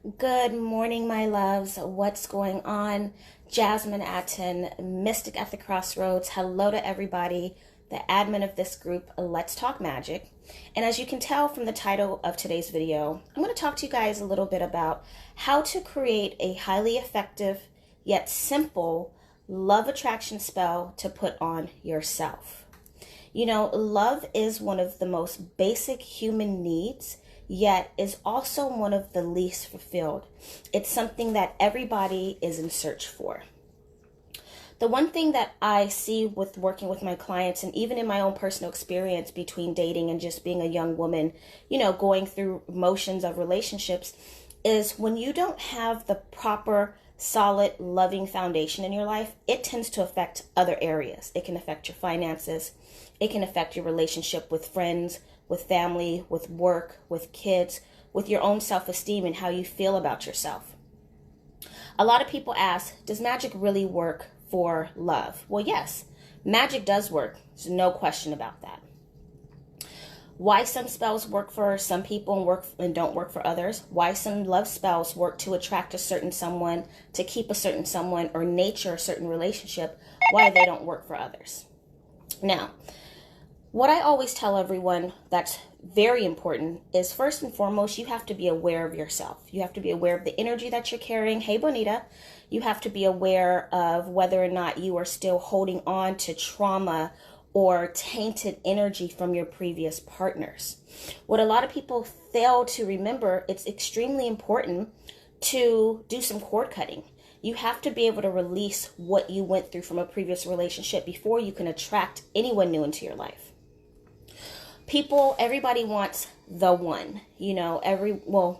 Good morning, my loves. What's going on? Jasmine Atten, Mystic at the Crossroads. Hello to everybody, the admin of this group, Let's Talk Magic. And as you can tell from the title of today's video, I'm going to talk to you guys a little bit about how to create a highly effective yet simple love attraction spell to put on yourself. You know, love is one of the most basic human needs, yet is also one of the least fulfilled. It's something that everybody is in search for. The one thing that I see with working with my clients, and even in my own personal experience between dating and just being a young woman, you know, going through motions of relationships, is when you don't have the proper, solid, loving foundation in your life, it tends to affect other areas. It can affect your finances. It can affect your relationship with friends, with family, with work, with kids, with your own self-esteem and how you feel about yourself. A lot of people ask, does magic really work for love? Well, yes, magic does work. There's no question about that. Why some spells work for some people and don't work for others. Why some love spells work to attract a certain someone, to keep a certain someone, or nature a certain relationship. Why they don't work for others. Now, what I always tell everyone that's very important is, first and foremost, you have to be aware of yourself. You have to be aware of the energy that you're carrying. Hey, Bonita. You have to be aware of whether or not you are still holding on to trauma or tainted energy from your previous partners. What a lot of people fail to remember, it's extremely important to do some cord cutting. You have to be able to release what you went through from a previous relationship before you can attract anyone new into your life. Everybody wants the one, you know,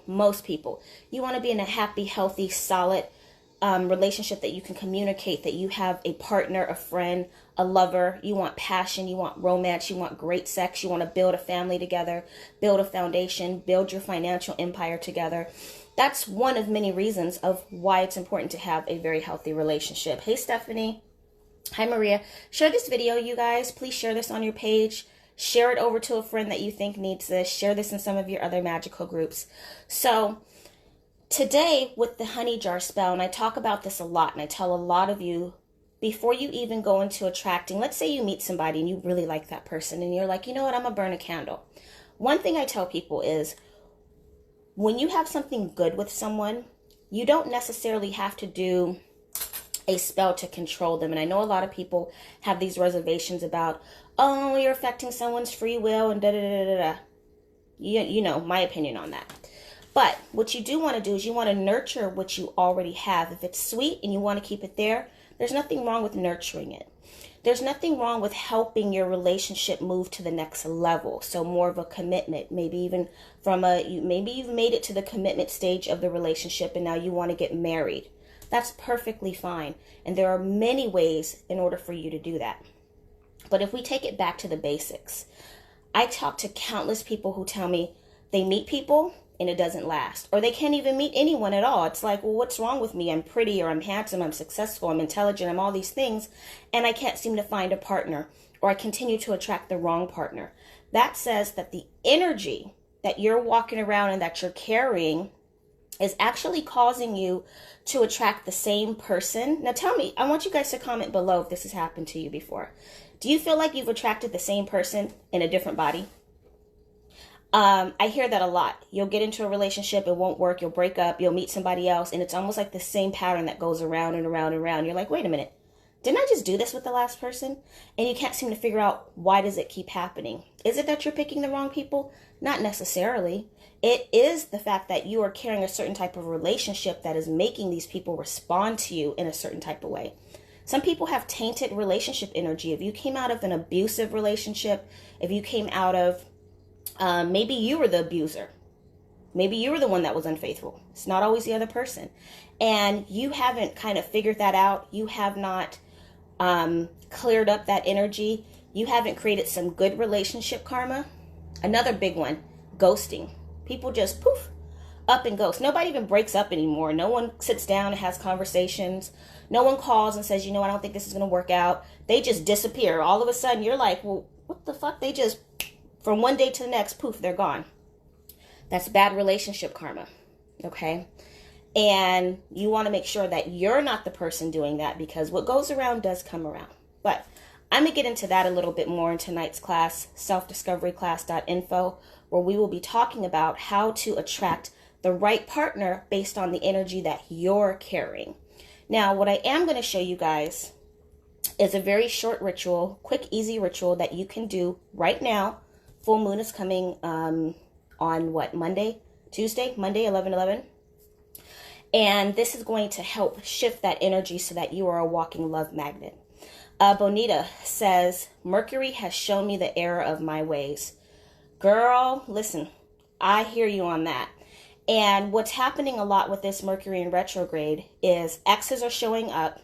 most people. You want to be in a happy, healthy, solid relationship that you can communicate, that you have a partner, a friend, a lover. You want passion, you want romance, you want great sex, you want to build a family together, build a foundation, build your financial empire together. That's one of many reasons of why it's important to have a very healthy relationship. Hey, Stephanie. Hi, Maria. Share this video, you guys. Please share this on your page. Share it over to a friend that you think needs this. Share this in some of your other magical groups. So today with the honey jar spell, and I talk about this a lot, and I tell a lot of you, before you even go into attracting, let's say you meet somebody and you really like that person and you're like, you know what, I'm going to burn a candle. One thing I tell people is, when you have something good with someone, you don't necessarily have to do a spell to control them. And I know a lot of people have these reservations about, oh, you're affecting someone's free will and da-da-da-da-da. You know, my opinion on that. But what you do want to do is you want to nurture what you already have. If it's sweet and you want to keep it there, there's nothing wrong with nurturing it. There's nothing wrong with helping your relationship move to the next level. So more of a commitment, maybe even maybe you've made it to the commitment stage of the relationship and now you want to get married. That's perfectly fine. And there are many ways in order for you to do that. But if we take it back to the basics, I talk to countless people who tell me they meet people and it doesn't last, or they can't even meet anyone at all. It's like, well, what's wrong with me? I'm pretty, or I'm handsome, I'm successful, I'm intelligent, I'm all these things, and I can't seem to find a partner, or I continue to attract the wrong partner. That says that the energy that you're walking around and that you're carrying is actually causing you to attract the same person. Now tell me, I want you guys to comment below if this has happened to you before. Do you feel like you've attracted the same person in a different body? I hear that a lot. You'll get into a relationship, it won't work, you'll break up, you'll meet somebody else, and it's almost like the same pattern that goes around and around and around. You're like, wait a minute, didn't I just do this with the last person? And you can't seem to figure out, why does it keep happening? Is it that you're picking the wrong people? Not necessarily. It is the fact that you are carrying a certain type of relationship that is making these people respond to you in a certain type of way. Some people have tainted relationship energy. If you came out of an abusive relationship, if you came out of, maybe you were the abuser. Maybe you were the one that was unfaithful. It's not always the other person. And you haven't kind of figured that out. You have not cleared up that energy. You haven't created some good relationship karma. Another big one, ghosting. People just poof, up and ghost. Nobody even breaks up anymore. No one sits down and has conversations. No one calls and says, you know, I don't think this is going to work out. They just disappear. All of a sudden, you're like, well, what the fuck? They just, from one day to the next, poof, they're gone. That's bad relationship karma. Okay. And you want to make sure that you're not the person doing that, because what goes around does come around. But I'm going to get into that a little bit more in tonight's class, selfdiscoveryclass.info, where we will be talking about how to attract the right partner based on the energy that you're carrying. Now, what I am going to show you guys is a very short ritual, quick, easy ritual that you can do right now. Full moon is coming on what, Tuesday, Monday, 11/11. And this is going to help shift that energy so that you are a walking love magnet. Bonita says, Mercury has shown me the error of my ways. Girl, listen, I hear you on that. And what's happening a lot with this Mercury in retrograde is exes are showing up,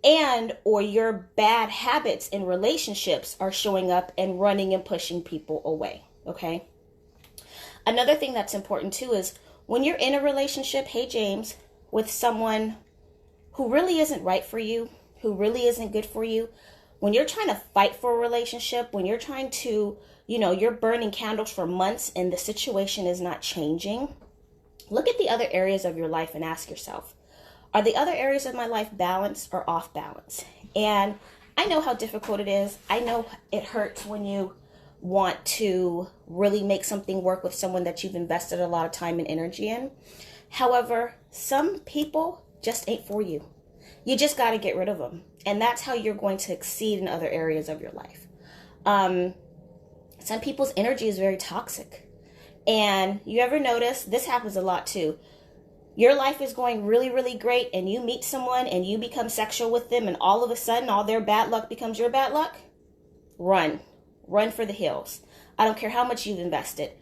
and or your bad habits in relationships are showing up and running and pushing people away. Okay. Another thing that's important too is when you're in a relationship, hey James, with someone who really isn't right for you, who really isn't good for you, when you're trying to fight for a relationship, when you're trying to, you're burning candles for months and the situation is not changing, look at the other areas of your life and ask yourself, are the other areas of my life balanced or off balance? And I know how difficult it is. I know it hurts when you want to really make something work with someone that you've invested a lot of time and energy in. However, some people just ain't for you. You just got to get rid of them. And that's how you're going to exceed in other areas of your life. Some people's energy is very toxic. And you ever notice, this happens a lot too. Your life is going really, really great and you meet someone and you become sexual with them and all of a sudden all their bad luck becomes your bad luck. Run for the hills. I don't care how much you've invested.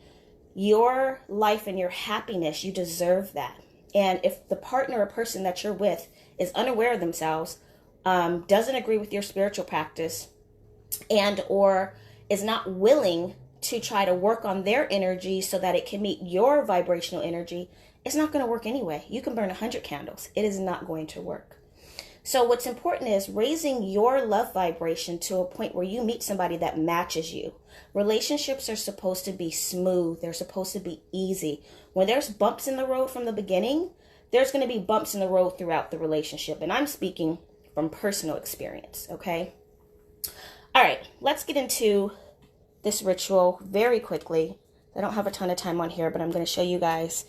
Your life and your happiness, you deserve that. And if the partner or person that you're with is unaware of themselves, doesn't agree with your spiritual practice, and or is not willing to try to work on their energy so that it can meet your vibrational energy, it's not going to work anyway. You can burn 100 candles. It is not going to work. So what's important is raising your love vibration to a point where you meet somebody that matches you. Relationships are supposed to be smooth. They're supposed to be easy. When there's bumps in the road from the beginning, there's going to be bumps in the road throughout the relationship. And I'm speaking from personal experience, okay? All right, let's get into this ritual very quickly. I don't have a ton of time on here, but I'm going to show you guys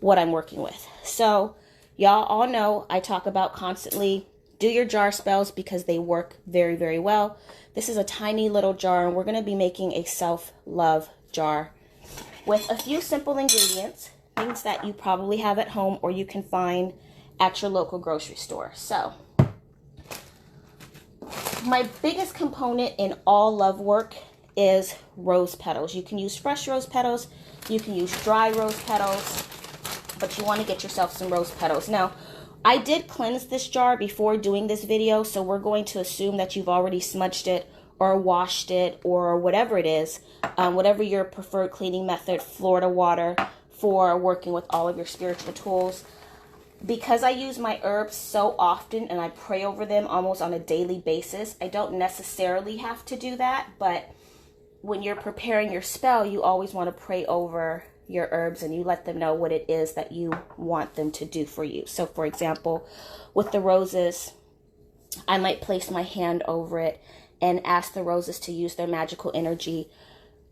what I'm working with. So y'all all know I talk about constantly do your jar spells because they work very, very well. This is a tiny little jar, and we're going to be making a self-love jar with a few simple ingredients, things that you probably have at home or you can find at your local grocery store. So my biggest component in all love work is rose petals. You can use fresh rose petals, you can use dry rose petals, but you want to get yourself some rose petals. Now, I did cleanse this jar before doing this video, so we're going to assume that you've already smudged it or washed it or whatever it is, whatever your preferred cleaning method, Florida water, for working with all of your spiritual tools. Because I use my herbs so often and I pray over them almost on a daily basis, I don't necessarily have to do that, but when you're preparing your spell, you always want to pray over your herbs and you let them know what it is that you want them to do for you. So for example, with the roses, I might place my hand over it and ask the roses to use their magical energy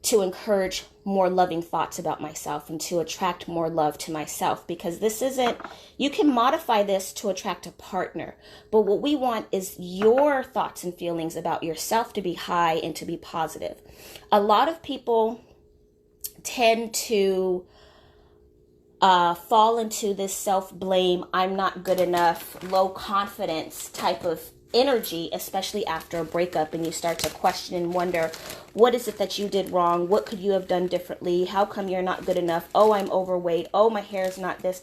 to encourage more loving thoughts about myself and to attract more love to myself, because this isn't, you can modify this to attract a partner, but what we want is your thoughts and feelings about yourself to be high and to be positive. A lot of people tend to fall into this self-blame, I'm not good enough, low confidence type of energy, especially after a breakup, and you start to question and wonder, what is it that you did wrong? What could you have done differently? How come you're not good enough? Oh, I'm overweight. Oh, my hair is not this.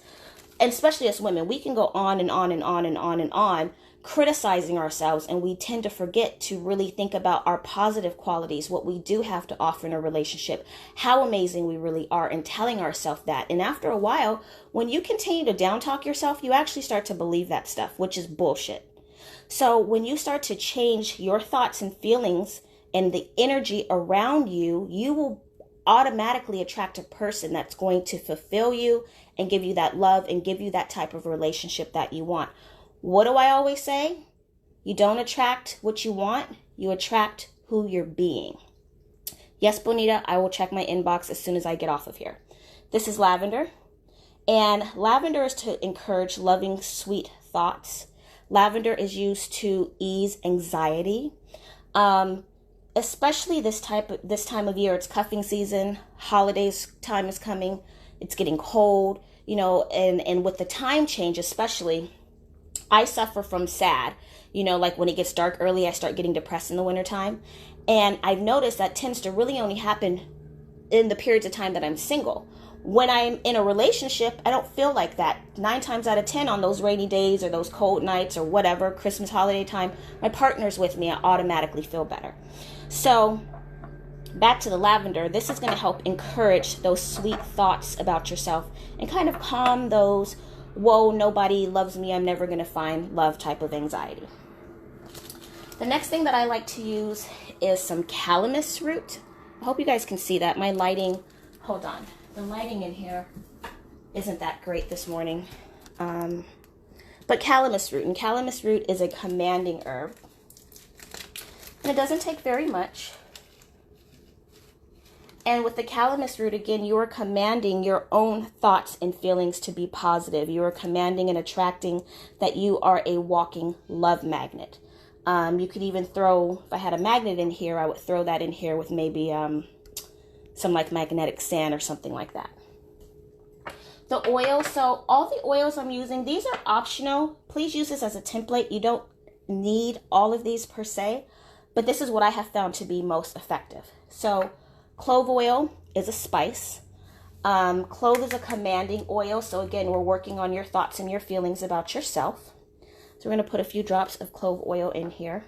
And especially as women, we can go on and on and on and on and on criticizing ourselves, and we tend to forget to really think about our positive qualities, what we do have to offer in a relationship, how amazing we really are, and telling ourselves that. And after a while, when you continue to down talk yourself, you actually start to believe that stuff, which is bullshit. So when you start to change your thoughts and feelings and the energy around you, you will automatically attract a person that's going to fulfill you and give you that love and give you that type of relationship that you want. What do I always say? You don't attract what you want, you attract who you're being. Yes, Bonita, I will check my inbox as soon as I get off of here. This is lavender, and lavender is to encourage loving, sweet thoughts. Lavender is used to ease anxiety, especially this time of year. It's cuffing season, holidays time is coming, it's getting cold, and with the time change especially, I suffer from SAD. Like when it gets dark early, I start getting depressed in the wintertime. And I've noticed that tends to really only happen in the periods of time that I'm single. When I'm in a relationship, I don't feel like that. 9 times out of 10 on those rainy days or those cold nights or whatever, Christmas holiday time, my partner's with me, I automatically feel better. So back to the lavender, this is going to help encourage those sweet thoughts about yourself and kind of calm those, whoa, nobody loves me, I'm never going to find love type of anxiety. The next thing that I like to use is some calamus root. I hope you guys can see that. My lighting, hold on. The lighting in here isn't that great this morning. But calamus root, and calamus root is a commanding herb. And it doesn't take very much. And with the calamus root, again, you are commanding your own thoughts and feelings to be positive. You are commanding and attracting that you are a walking love magnet. You could even throw, if I had a magnet in here, I would throw that in here with maybe some like magnetic sand or something like that. The oil, so all the oils I'm using, these are optional. Please use this as a template. You don't need all of these per se, but this is what I have found to be most effective. So clove oil is a spice. Clove is a commanding oil. So again, we're working on your thoughts and your feelings about yourself. So we're going to put a few drops of clove oil in here.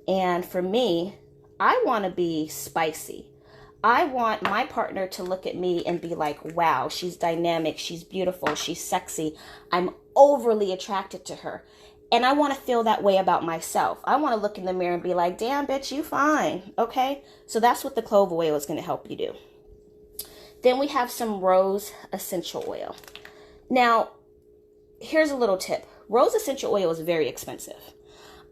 And for me, I want to be spicy. I want my partner to look at me and be like, wow, she's dynamic, she's beautiful, she's sexy. I'm overly attracted to her. And I want to feel that way about myself. I want to look in the mirror and be like, damn, bitch, you fine. Okay? So that's what the clove oil is going to help you do. Then we have some rose essential oil. Now, here's a little tip. Rose essential oil is very expensive.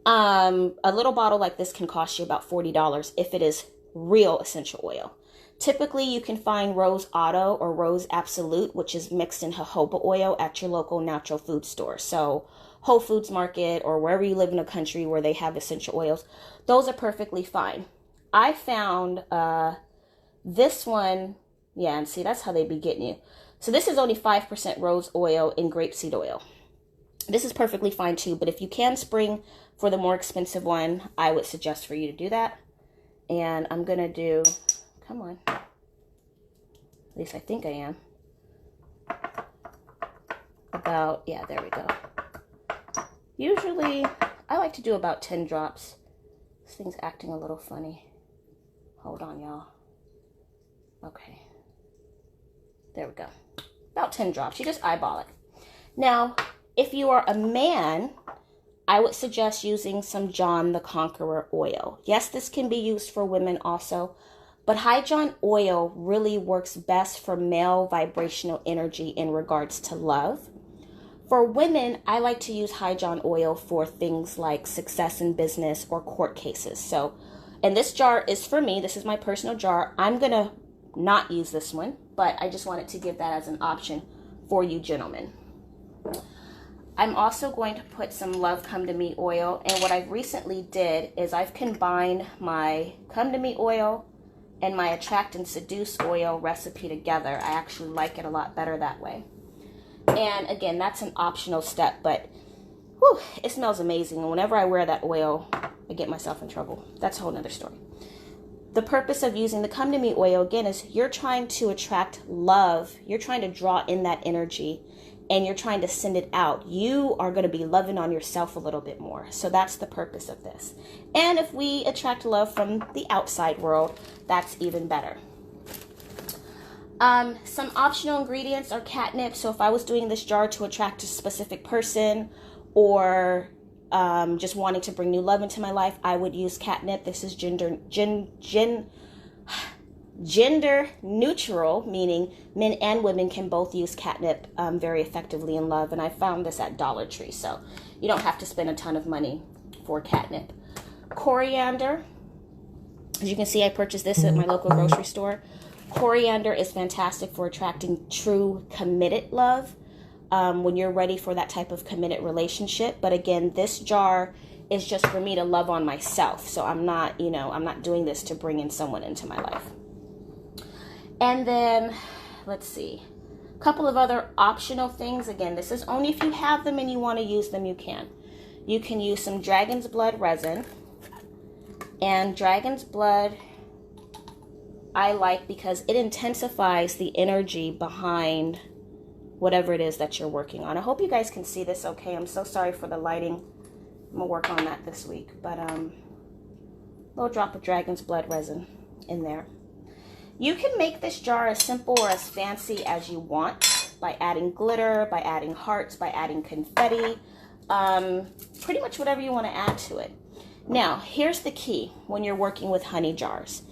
A little bottle like this can cost you about $40 if it is real essential oil. Typically, you can find Rose Auto or Rose Absolute, which is mixed in jojoba oil at your local natural food store. So Whole Foods Market or wherever you live in a country where they have essential oils, those are perfectly fine. I found this one, yeah, and see, that's how they be getting you. So this is only 5% rose oil and grapeseed oil. This is perfectly fine too, but if you can spring for the more expensive one, I would suggest for you to do that. And I'm going to do, come on, at least I think I am, about, yeah, there we go. Usually, I like to do about 10 drops. This thing's acting a little funny. Hold on, y'all. Okay. There we go. About 10 drops. You just eyeball it. Now, if you are a man, I would suggest using some John the Conqueror oil. Yes, this can be used for women also, but High John oil really works best for male vibrational energy in regards to love. For women, I like to use High John oil for things like success in business or court cases. So, and this jar is for me. This is my personal jar. I'm going to not use this one, but I just wanted to give that as an option for you gentlemen. I'm also going to put some Love Come to Me oil, and what I've recently did is I've combined my Come to Me oil and my Attract and Seduce oil recipe together. I actually like it a lot better that way. And again, that's an optional step, but whew, it smells amazing. And whenever I wear that oil, I get myself in trouble. That's a whole nother story. The purpose of using the Come to Me oil, again, is you're trying to attract love. You're trying to draw in that energy, and you're trying to send it out. You are going to be loving on yourself a little bit more. So that's the purpose of this. And if we attract love from the outside world, that's even better. Some optional ingredients are catnip. So if I was doing this jar to attract a specific person or just wanting to bring new love into my life, I would use catnip. This is gender neutral, meaning men and women can both use catnip very effectively in love. And I found this at Dollar Tree, so you don't have to spend a ton of money for catnip. Coriander. As you can see, I purchased this at my local grocery store. Coriander is fantastic for attracting true committed love when you're ready for that type of committed relationship. But again, this jar is just for me to love on myself. So I'm not, I'm not doing this to bring in someone into my life. And then, let's see, a couple of other optional things. Again, this is only if you have them and you want to use them, you can. You can use some dragon's blood resin. And dragon's blood I like because it intensifies the energy behind whatever it is that you're working on. I hope you guys can see this okay. I'm so sorry for the lighting. I'm going to work on that this week. But little drop of dragon's blood resin in there. You can make this jar as simple or as fancy as you want by adding glitter, by adding hearts, by adding confetti, pretty much whatever you want to add to it. Now, here's the key when you're working with honey jars.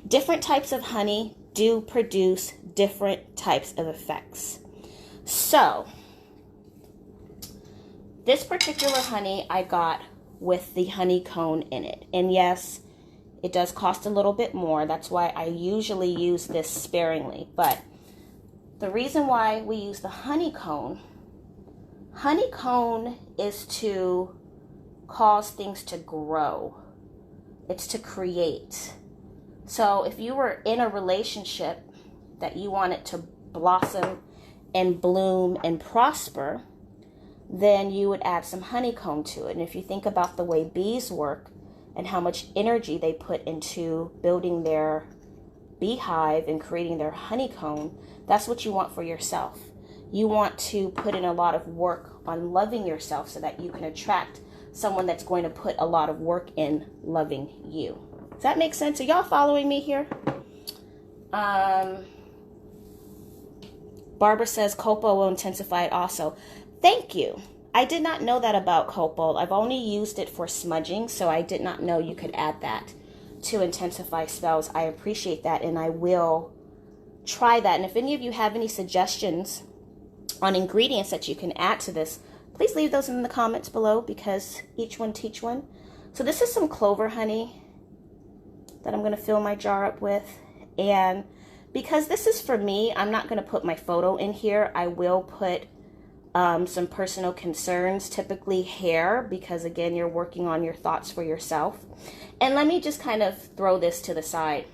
Different types of honey do produce different types of effects. So, this particular honey I got with the honeycomb in it. And yes, it does cost a little bit more. That's why I usually use this sparingly. But the reason why we use the honeycomb is to cause things to grow. It's to create. So if you were in a relationship that you want it to blossom and bloom and prosper, then you would add some honeycomb to it. And if you think about the way bees work and how much energy they put into building their beehive and creating their honeycomb, that's what you want for yourself. You want to put in a lot of work on loving yourself so that you can attract someone that's going to put a lot of work in loving you. Does that make sense? Are y'all following me here? Barbara says copal will intensify it also. Thank you. I did not know that about copal. I've only used it for smudging, so I did not know you could add that to intensify spells. I appreciate that, and I will try that. And if any of you have any suggestions on ingredients that you can add to this, please leave those in the comments below, because each one teach one. So this is some clover honey that I'm going to fill my jar up with. And because this is for me, I'm not going to put my photo in here. I will put some personal concerns, typically hair, because again, you're working on your thoughts for yourself. And let me just kind of throw this to the side.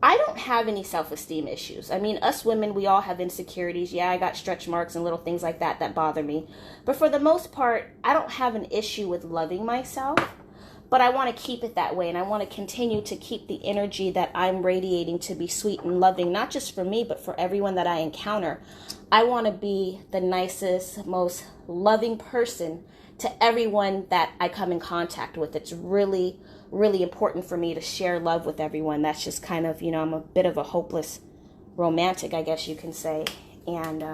I don't have any self-esteem issues. I mean, us women, we all have insecurities. Yeah, I got stretch marks and little things like that that bother me. But for the most part, I don't have an issue with loving myself. But I want to keep it that way. And I want to continue to keep the energy that I'm radiating to be sweet and loving, not just for me, but for everyone that I encounter. I want to be the nicest, most loving person to everyone that I come in contact with. It's really, really important for me to share love with everyone. That's just kind of, I'm a bit of a hopeless romantic, I guess you can say. And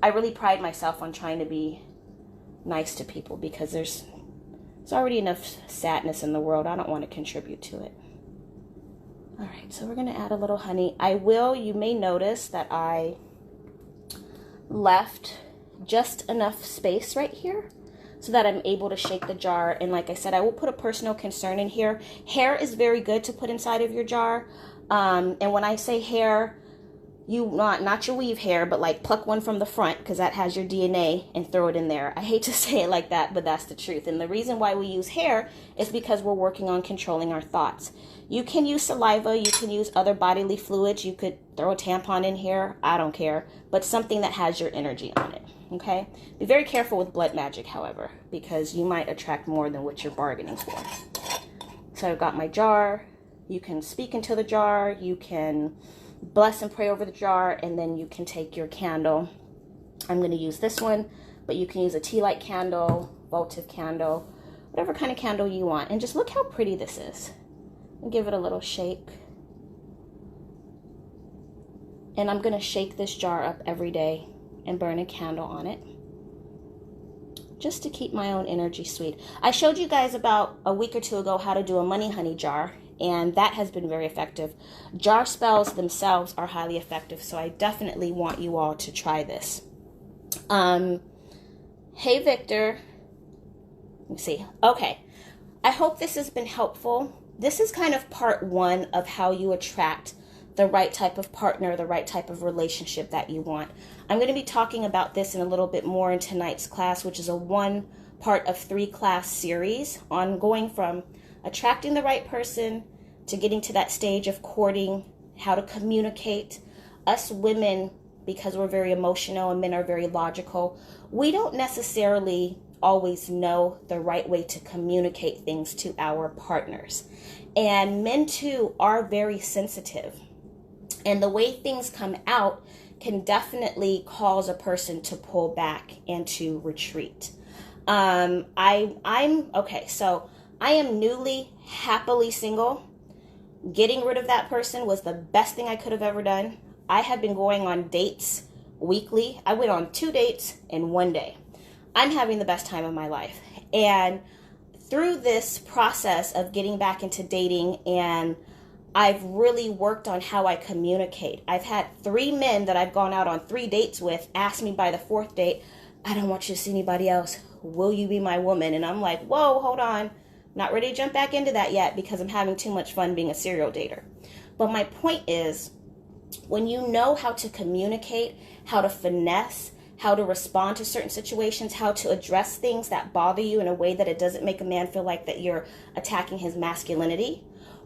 I really pride myself on trying to be nice to people, because there's already enough sadness in the world. I don't want to contribute to it. All right, so we're going to add a little honey. You may notice that I left just enough space right here so that I'm able to shake the jar. And like I said, I will put a personal concern in here. Hair is very good to put inside of your jar. And when I say hair, not your weave hair, but like pluck one from the front, because that has your DNA, and throw it in there. I hate to say it like that, but that's the truth. And the reason why we use hair is because we're working on controlling our thoughts. You can use saliva, you can use other bodily fluids, you could throw a tampon in here, I don't care, but something that has your energy on it, okay? Be very careful with blood magic, however, because you might attract more than what you're bargaining for. So I've got my jar. You can speak into the jar, you can bless and pray over the jar, and then you can take your candle. I'm going to use this one, but you can use a tea light candle, votive candle, whatever kind of candle you want. And just look how pretty this is. And give it a little shake. And I'm going to shake this jar up every day and burn a candle on it, just to keep my own energy sweet. I showed you guys about a week or two ago how to do a money honey jar, and that has been very effective. Jar spells themselves are highly effective, so I definitely want you all to try this. Hey, Victor. Let me see. Okay. I hope this has been helpful. This is kind of part one of how you attract the right type of partner, the right type of relationship that you want. I'm going to be talking about this in a little bit more in tonight's class, which is a 1 part of 3 class series on going from attracting the right person to getting to that stage of courting, how to communicate. Us women, because we're very emotional and men are very logical, we don't necessarily always know the right way to communicate things to our partners. And men too are very sensitive. And the way things come out can definitely cause a person to pull back and to retreat. I'm okay, so I am newly, happily single. Getting rid of that person was the best thing I could have ever done. I have been going on dates weekly. I went on 2 dates in 1 day. I'm having the best time of my life. And through this process of getting back into dating, and I've really worked on how I communicate. I've had 3 men that I've gone out on 3 dates with ask me by the 4th date, I don't want you to see anybody else. Will you be my woman? And I'm like, whoa, hold on. Not ready to jump back into that yet because I'm having too much fun being a serial dater. But my point is, when you know how to communicate, how to finesse, how to respond to certain situations, how to address things that bother you in a way that it doesn't make a man feel like that you're attacking his masculinity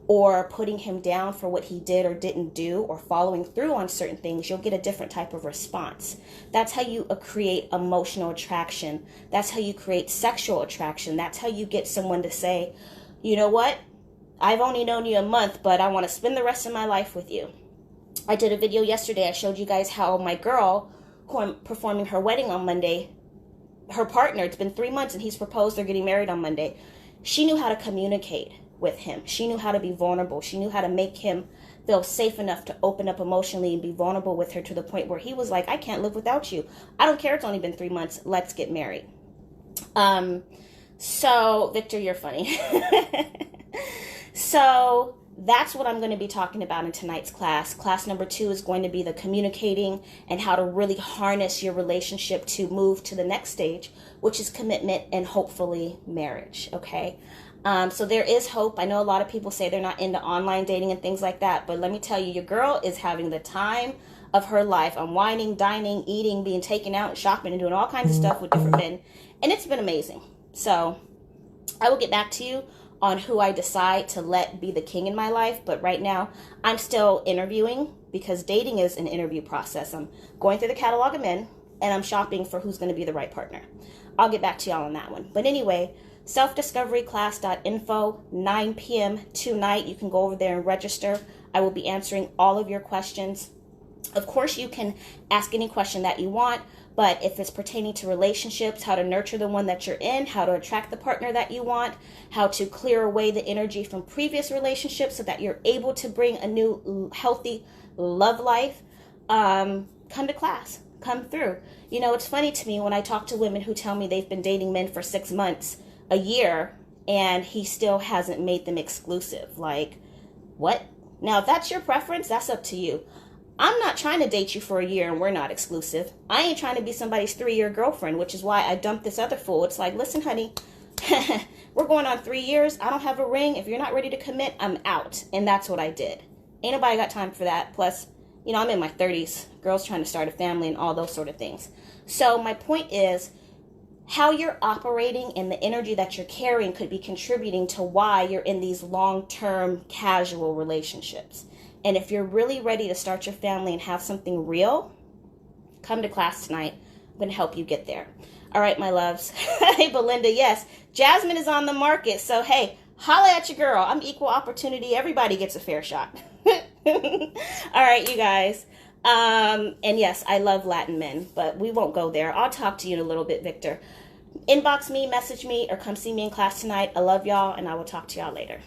or putting him down for what he did or didn't do or following through on certain things, you'll get a different type of response. That's how you create emotional attraction. That's how you create sexual attraction. That's how you get someone to say, you know what? I've only known you a month, but I want to spend the rest of my life with you. I did a video yesterday. I showed you guys how my girl, who I'm performing her wedding on Monday, her partner, it's been 3 months and he's proposed, they're getting married on Monday. She knew how to communicate with him. She knew how to be vulnerable. She knew how to make him feel safe enough to open up emotionally and be vulnerable with her to the point where he was like, I can't live without you. I don't care. It's only been 3 months. Let's get married. So Victor, you're funny. So that's what I'm going to be talking about in tonight's class. Class number 2 is going to be the communicating and how to really harness your relationship to move to the next stage, which is commitment and hopefully marriage. Okay. So there is hope. I know a lot of people say they're not into online dating and things like that, but let me tell you, your girl is having the time of her life. I'm whining, dining, eating, being taken out, shopping, and doing all kinds of stuff with different men, and it's been amazing. So I will get back to you on who I decide to let be the king in my life, but right now I'm still interviewing because dating is an interview process. I'm going through the catalog of men, and I'm shopping for who's going to be the right partner. I'll get back to y'all on that one. But anyway, selfdiscoveryclass.info, 9 p.m. tonight. You can go over there and register. I will be answering all of your questions. Of course, you can ask any question that you want, but if it's pertaining to relationships, how to nurture the one that you're in, how to attract the partner that you want, how to clear away the energy from previous relationships so that you're able to bring a new healthy love life, come to class. Come through. You know, it's funny to me when I talk to women who tell me they've been dating men for 6 months, a year, and he still hasn't made them exclusive. Like, what? Now, if that's your preference, that's up to you. I'm not trying to date you for a year and we're not exclusive. I ain't trying to be somebody's 3-year girlfriend, which is why I dumped this other fool. It's like, listen, honey, we're going on 3 years. I don't have a ring. If you're not ready to commit, I'm out. And that's what I did. Ain't nobody got time for that. Plus, you know, I'm in my 30s. Girls trying to start a family and all those sort of things. So my point is, how you're operating and the energy that you're carrying could be contributing to why you're in these long-term casual relationships. And if you're really ready to start your family and have something real, come to class tonight. I'm going to help you get there. All right, my loves. Hey, Belinda, yes, Jasmine is on the market. So, hey, holla at your girl. I'm equal opportunity. Everybody gets a fair shot. All right, you guys. And yes, I love Latin men, but we won't go there. I'll talk to you in a little bit, Victor. Inbox me, message me, or come see me in class tonight. I love y'all, and I will talk to y'all later.